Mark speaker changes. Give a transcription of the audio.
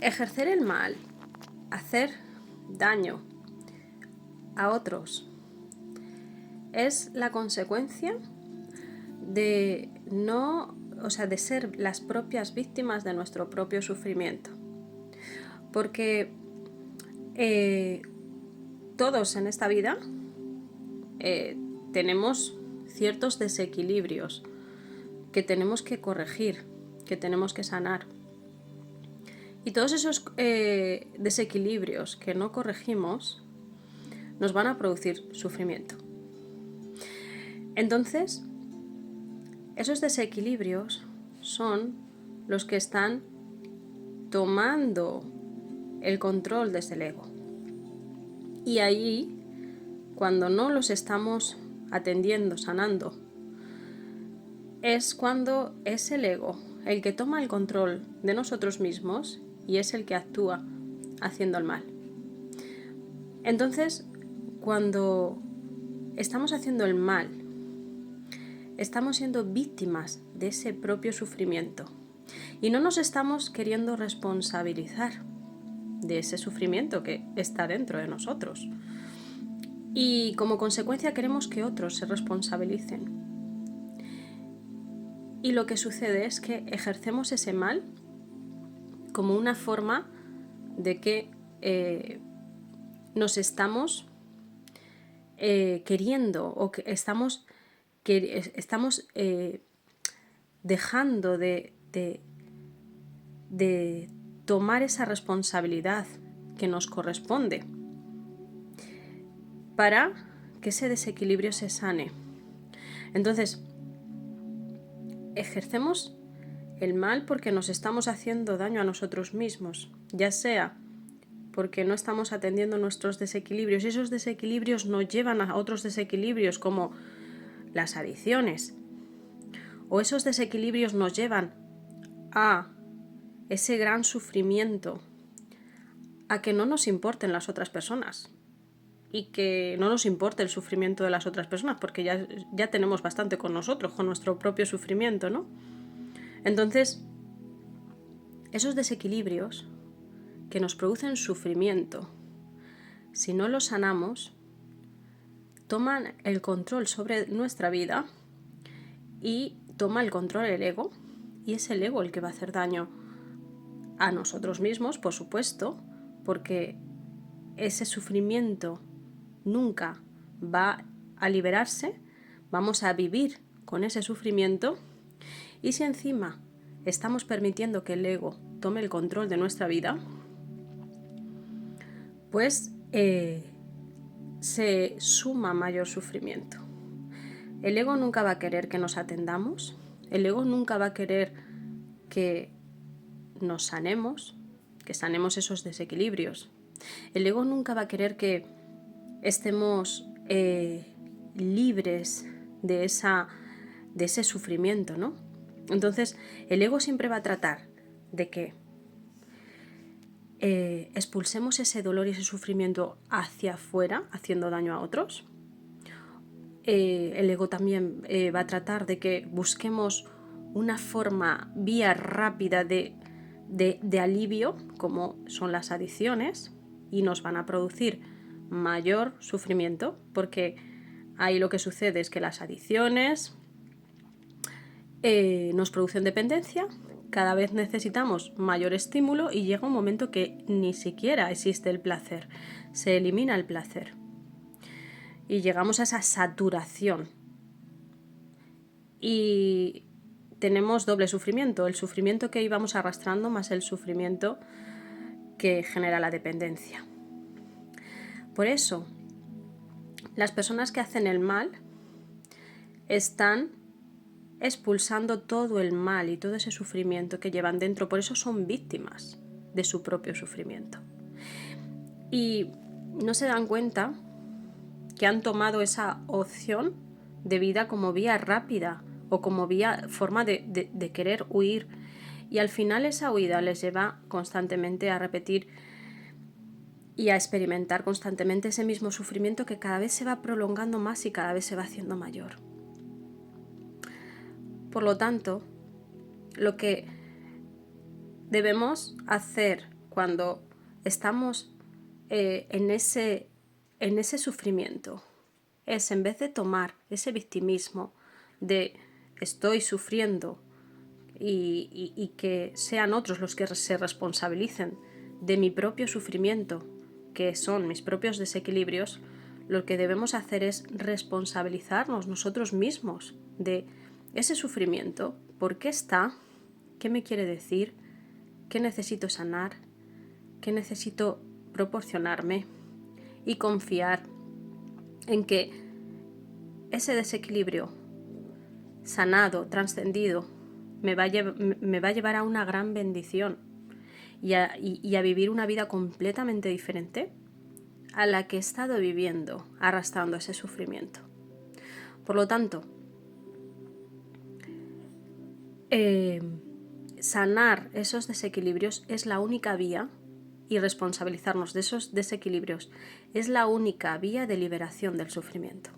Speaker 1: Ejercer el mal, hacer daño a otros, es la consecuencia de de ser las propias víctimas de nuestro propio sufrimiento. Porque todos en esta vida tenemos ciertos desequilibrios que tenemos que corregir, que tenemos que sanar. Y todos esos desequilibrios que no corregimos nos van a producir sufrimiento. Entonces, esos desequilibrios son los que están tomando el control desde el ego. Y ahí, cuando no los estamos atendiendo, sanando, es cuando es el ego el que toma el control de nosotros mismos y es el que actúa haciendo el mal. Entonces, cuando estamos haciendo el mal, estamos siendo víctimas de ese propio sufrimiento y no nos estamos queriendo responsabilizar de ese sufrimiento que está dentro de nosotros. Y como consecuencia queremos que otros se responsabilicen. Y lo que sucede es que ejercemos ese mal como una forma de que nos estamos queriendo o que estamos dejando de tomar esa responsabilidad que nos corresponde para que ese desequilibrio se sane. Entonces, ejercemos el mal porque nos estamos haciendo daño a nosotros mismos, ya sea porque no estamos atendiendo nuestros desequilibrios y esos desequilibrios nos llevan a otros desequilibrios como las adicciones, o esos desequilibrios nos llevan a ese gran sufrimiento, a que no nos importen las otras personas y que no nos importe el sufrimiento de las otras personas porque ya tenemos bastante con nosotros, con nuestro propio sufrimiento, ¿no? Entonces, esos desequilibrios que nos producen sufrimiento, si no los sanamos, toman el control sobre nuestra vida y toma el control el ego, y es el ego el que va a hacer daño a nosotros mismos, por supuesto, porque ese sufrimiento nunca va a liberarse, vamos a vivir con ese sufrimiento, y si encima estamos permitiendo que el ego tome el control de nuestra vida, pues se suma mayor sufrimiento. El ego nunca va a querer que nos atendamos, el ego nunca va a querer que nos sanemos, que sanemos esos desequilibrios. El ego nunca va a querer que estemos libres de ese sufrimiento, ¿no? Entonces, el ego siempre va a tratar de que expulsemos ese dolor y ese sufrimiento hacia afuera, haciendo daño a otros. El ego también va a tratar de que busquemos una vía rápida de alivio, como son las adicciones, y nos van a producir mayor sufrimiento, porque ahí lo que sucede es que las adicciones nos producen dependencia, cada vez necesitamos mayor estímulo y llega un momento que ni siquiera existe el placer, se elimina el placer y llegamos a esa saturación y tenemos doble sufrimiento, el sufrimiento que íbamos arrastrando más el sufrimiento que genera la dependencia. Por eso, las personas que hacen el mal están expulsando todo el mal y todo ese sufrimiento que llevan dentro, por eso son víctimas de su propio sufrimiento. Y no se dan cuenta que han tomado esa opción de vida como vía rápida o como forma de querer huir, y al final esa huida les lleva constantemente a repetir y a experimentar constantemente ese mismo sufrimiento que cada vez se va prolongando más y cada vez se va haciendo mayor. Por lo tanto, lo que debemos hacer cuando estamos en ese sufrimiento, es en vez de tomar ese victimismo de estoy sufriendo y que sean otros los que se responsabilicen de mi propio sufrimiento, que son mis propios desequilibrios, lo que debemos hacer es responsabilizarnos nosotros mismos de ese sufrimiento, por qué está, qué me quiere decir, qué necesito sanar, qué necesito proporcionarme, y confiar en que ese desequilibrio sanado, trascendido, me va a llevar a una gran bendición y a vivir una vida completamente diferente a la que he estado viviendo, arrastrando ese sufrimiento. Por lo tanto, sanar esos desequilibrios es la única vía, y responsabilizarnos de esos desequilibrios es la única vía de liberación del sufrimiento.